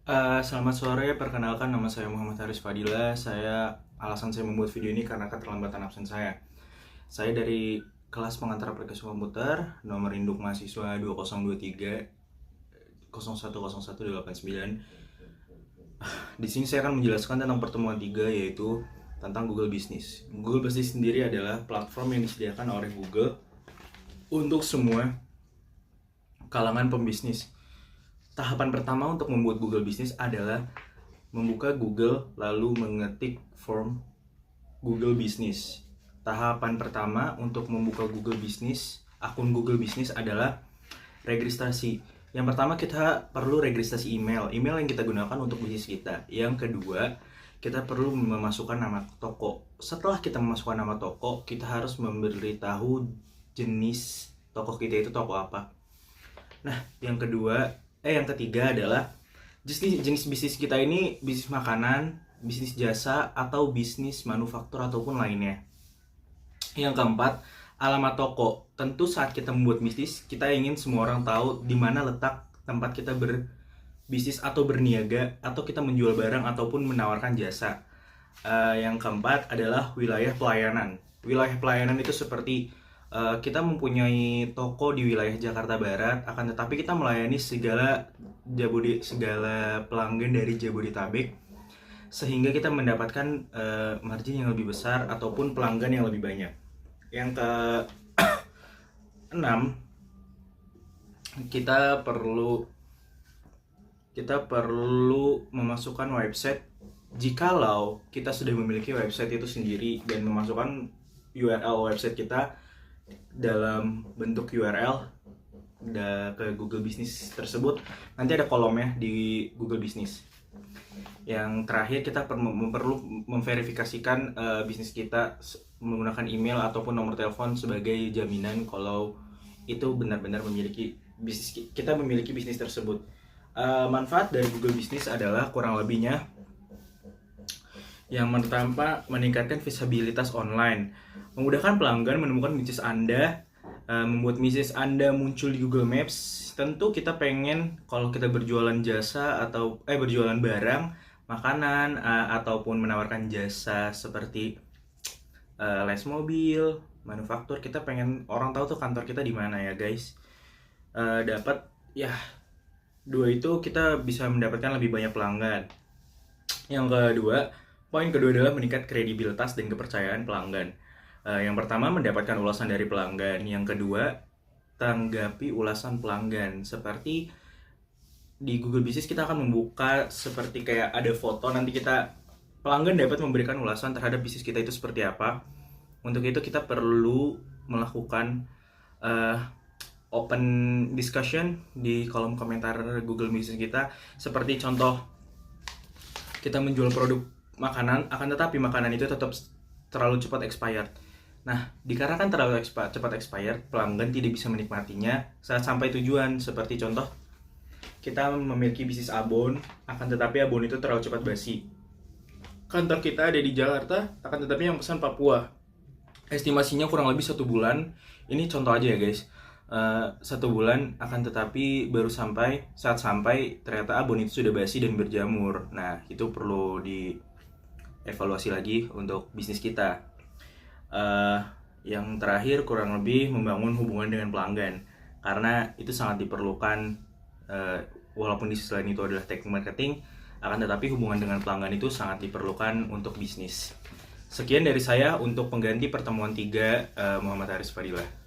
Selamat sore, perkenalkan nama saya Muhammad Haris Fadila. Alasan saya membuat video ini karena keterlambatan absen saya. Saya dari kelas pengantar aplikasi komputer, nomor induk mahasiswa 2023 010189. Di sini saya akan menjelaskan tentang pertemuan 3, yaitu tentang Google Business. Google Business sendiri adalah platform yang disediakan oleh Google untuk semua kalangan pembisnis. Tahapan pertama untuk membuat Google Business adalah membuka Google lalu mengetik form Google Business. Tahapan pertama untuk membuka Google Business, akun Google Business adalah registrasi. Yang pertama kita perlu registrasi email yang kita gunakan untuk bisnis kita. Yang kedua, kita perlu memasukkan nama toko. Setelah kita memasukkan nama toko, kita harus memberitahu jenis toko kita itu toko apa. Nah, yang ketiga adalah jenis bisnis kita ini bisnis makanan, bisnis jasa, atau bisnis manufaktur ataupun lainnya. Yang keempat, alamat toko. Tentu saat kita membuat bisnis, kita ingin semua orang tahu di mana letak tempat kita berbisnis atau berniaga, atau kita menjual barang ataupun menawarkan jasa. Yang keempat adalah wilayah pelayanan. Wilayah pelayanan itu seperti kita mempunyai toko di wilayah Jakarta Barat, akan tetapi kita melayani segala pelanggan dari Jabodetabek, sehingga kita mendapatkan margin yang lebih besar ataupun pelanggan yang lebih banyak. Yang keenam, kita perlu memasukkan website. Jikalau kita sudah memiliki website itu sendiri dan memasukkan URL website kita dalam bentuk URL ke Google Business tersebut, nanti ada kolomnya di Google Business. Yang terakhir, kita perlu memverifikasikan bisnis kita menggunakan email ataupun nomor telepon sebagai jaminan kalau itu benar-benar kita memiliki bisnis tersebut. Manfaat dari Google Business adalah kurang lebihnya yang pertama, meningkatkan visibilitas online, memudahkan pelanggan menemukan bisnis Anda, membuat bisnis Anda muncul di Google Maps. Tentu kita pengen kalau kita berjualan jasa atau berjualan barang, makanan, ataupun menawarkan jasa seperti les mobil, manufaktur, kita pengen orang tahu tuh kantor kita di mana ya guys. Dapat ya, dua itu kita bisa mendapatkan lebih banyak pelanggan. Poin kedua adalah meningkat kredibilitas dan kepercayaan pelanggan. Yang pertama, mendapatkan ulasan dari pelanggan. Yang kedua, tanggapi ulasan pelanggan. Seperti di Google Business kita akan membuka seperti kayak ada foto, nanti pelanggan dapat memberikan ulasan terhadap bisnis kita itu seperti apa. Untuk itu kita perlu melakukan open discussion di kolom komentar Google Business kita. Seperti contoh, kita menjual produk makanan, akan tetapi makanan itu tetap terlalu cepat expired. Nah, dikarenakan terlalu cepat expired, pelanggan tidak bisa menikmatinya saat sampai tujuan. Seperti contoh, kita memiliki bisnis abon, akan tetapi abon itu terlalu cepat basi. Kantor kita ada di Jakarta, akan tetapi yang pesan Papua. Estimasinya kurang lebih 1 bulan. Ini contoh aja ya guys. 1 bulan, akan tetapi baru saat sampai ternyata abon itu sudah basi dan berjamur. Nah, itu perlu dievaluasi lagi untuk bisnis kita. Yang terakhir, kurang lebih membangun hubungan dengan pelanggan, karena itu sangat diperlukan. Walaupun di sisi lain itu adalah teknik marketing, akan tetapi hubungan dengan pelanggan itu sangat diperlukan untuk bisnis. Sekian dari saya untuk pengganti pertemuan 3, Muhammad Haris Fadila.